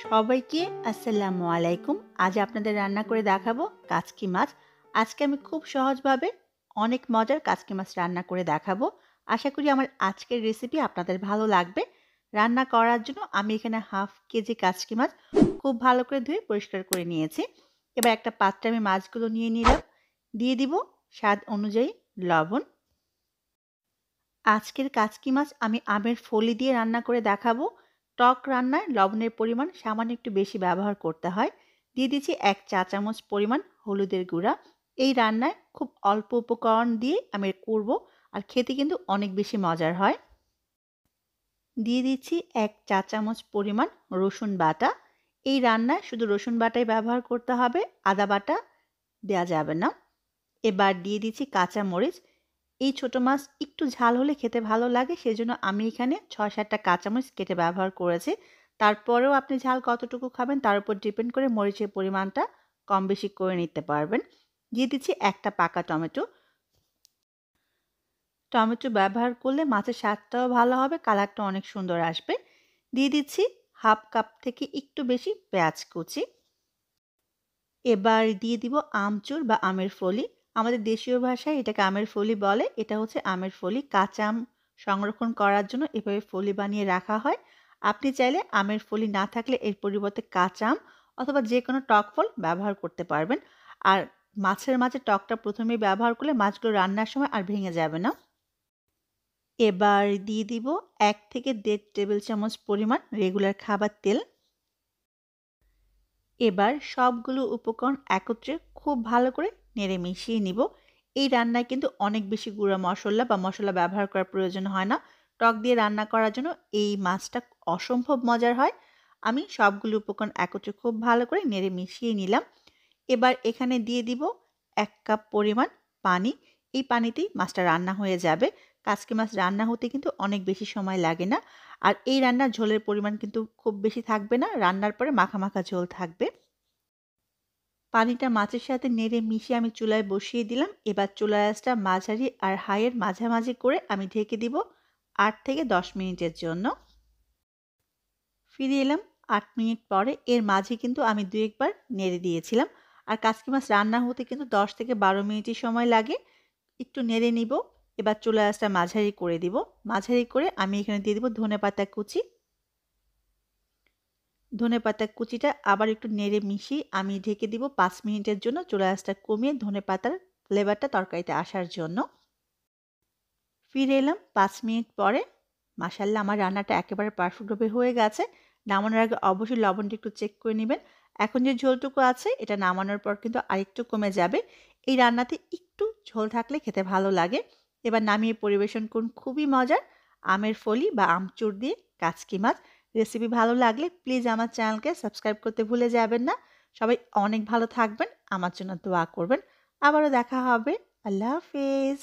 সবাইকে আসসালামু আলাইকুম। আজ আপনাদের রান্না করে দেখাবো কাচকি মাছ। আজকে আমি খুব সহজভাবে অনেক মজার কাচকি মাছ রান্না করে দেখাবো। আশা করি আমার আজকের রেসিপি আপনাদের ভালো লাগবে। রান্না করার জন্য আমি এখানে হাফ কেজি কাচকি মাছ খুব ভালো করে ধুয়ে পরিষ্কার করে নিয়েছি। এবার একটা পাত্রে আমি মাছগুলো নিয়ে নিলাম। দিয়ে দিব স্বাদ অনুযায়ী লবণ। আজকের কাচকি মাছ আমি আমের ফলি দিয়ে রান্না করে দেখাবো। টক রান্নায় লবণের পরিমাণ সামান্য একটু বেশি ব্যবহার করতে হয়। দিয়ে দিচ্ছি 1 চা চামচ পরিমাণ হলুদের গুঁড়া। এই রান্নায় খুব অল্প উপকরণ দিয়ে আমি করব, আর খেতে কিন্তু অনেক বেশি মজার হয়। দিয়ে দিচ্ছি 1 চা চামচ পরিমাণ রসুন বাটা। এই রান্নায় শুধু রসুন বাটাই ব্যবহার করতে হবে, আদা বাটা দেওয়া যাবে না। এবার দিয়ে দিচ্ছি কাঁচা মরিচ। এই ছোট মাছ একটু ঝাল হলে খেতে ভালো লাগে, সেজন্য আমি এখানে ৬-৭টা কাঁচামরিচ কেটে ব্যবহার করেছি। তারপরেও আপনি ঝাল কতটুকু খাবেন তার উপর ডিপেন্ড করে মরিচের পরিমাণটা কম বেশি করে নিতে পারবেন। দিয়ে দিচ্ছি একটা পাকা টমেটো। টমেটো ব্যবহার করলে মাছের স্বাদটাও ভালো হবে, কালারটা অনেক সুন্দর আসবে। দিয়ে দিচ্ছি হাফ কাপ থেকে একটু বেশি পেঁয়াজ কুচি। এবার দিয়ে দিব আমচুর বা আমের ফলি। আমাদের দেশীয় ভাষায় এটাকে আমের ফলি বলে। এটা হচ্ছে আমের ফলি। কাঁচা আম সংরক্ষণ করার জন্য এভাবে ফলি বানিয়ে রাখা হয়। আপনি চাইলে আমের ফলি না থাকলে এর পরিবর্তে কাঁচা আম অথবা যে কোনো টক ফল ব্যবহার করতে পারবেন। আর মাছের মাঝে টকটা প্রথমেই ব্যবহার করলে মাছগুলো রান্নার সময় আর ভেঙে যাবে না। এবার দিয়ে দিব ১ থেকে ১.৫ টেবিল চামচ পরিমাণ রেগুলার খাবার তেল। এবার সবগুলো উপকরণ একত্রে খুব ভালো করে নেড়ে মিশিয়ে নিব। এই রান্নায় কিন্তু অনেক বেশি গুঁড়া মশলা বা মশলা ব্যবহার করার প্রয়োজন হয় না। টক দিয়ে রান্না করার জন্য এই মাছটা অসম্ভব মজার হয়। আমি সবগুলো উপকরণ একত্রে খুব ভালো করে নেড়ে মিশিয়ে নিলাম। এবার এখানে দিয়ে দিব ১ কাপ পরিমাণ পানি। এই পানিতেই মাছটা রান্না হয়ে যাবে। কাচকি মাছ রান্না হতে কিন্তু অনেক বেশি সময় লাগে না। আর এই রান্নার ঝোলের পরিমাণ কিন্তু খুব বেশি থাকবে না। রান্নার পরে মাখা, মাখা ঝোল থাকবে। পানিটা মাছের সাথে নেড়ে মিশিয়ে আমি চুলায় বসিয়ে দিলাম। এবার চুলার আঁচটা মাঝারি আর হাইয়ের মাঝামাঝি করে আমি ঢেকে দিব ৮ থেকে ১০ মিনিটের জন্য। ফিরে এলাম ৮ মিনিট পরে। এর মাঝে কিন্তু আমি ২-১ বার নেড়ে দিয়েছিলাম। আর কাচকি মাছ রান্না হতে কিন্তু ১০ থেকে ১২ মিনিটই সময় লাগে। একটু নেড়ে নিব। এবার চুলার আঁচটা মাঝারি করে দিব। মাঝারি করে আমি এখানে দিয়ে দিব ধনেপাতা কুচি। ধনেপাতা কুচিটা আবার একটু নেড়ে মিশিয়ে আমি ঢেকে দিব ৫ মিনিটের জন্য, চুলার আঁচটা কমিয়ে ধনেপাতার ফ্লেভারটা তরকারিতে আসার জন্য। ফিরে এলাম ৫ মিনিট পরে। মাশাআল্লাহ, আমার রান্নাটা একেবারে পারফেক্টভাবে হয়ে গেছে। নামানোর আগে অবশ্যই লবণটা একটু চেক করে নেবেন। এখন যে ঝোলটুকু আছে এটা নামানোর পর কিন্তু আরেকটু কমে যাবে। এই রান্নাতে একটু ঝোল থাকলে খেতে ভালো লাগে। এবার নামিয়ে পরিবেশন করুন খুবই মজার আমের ফলি বা আমচুর দিয়ে কাচকি মাছ। রেসিপি ভালো লাগলে প্লিজ আমার চ্যানেলকে সাবস্ক্রাইব করতে ভুলে যাবেন না। সবাই অনেক ভালো থাকবেন, আমার জন্য দোয়া করবেন। আবারও দেখা হবে। আল্লাহ হাফেজ।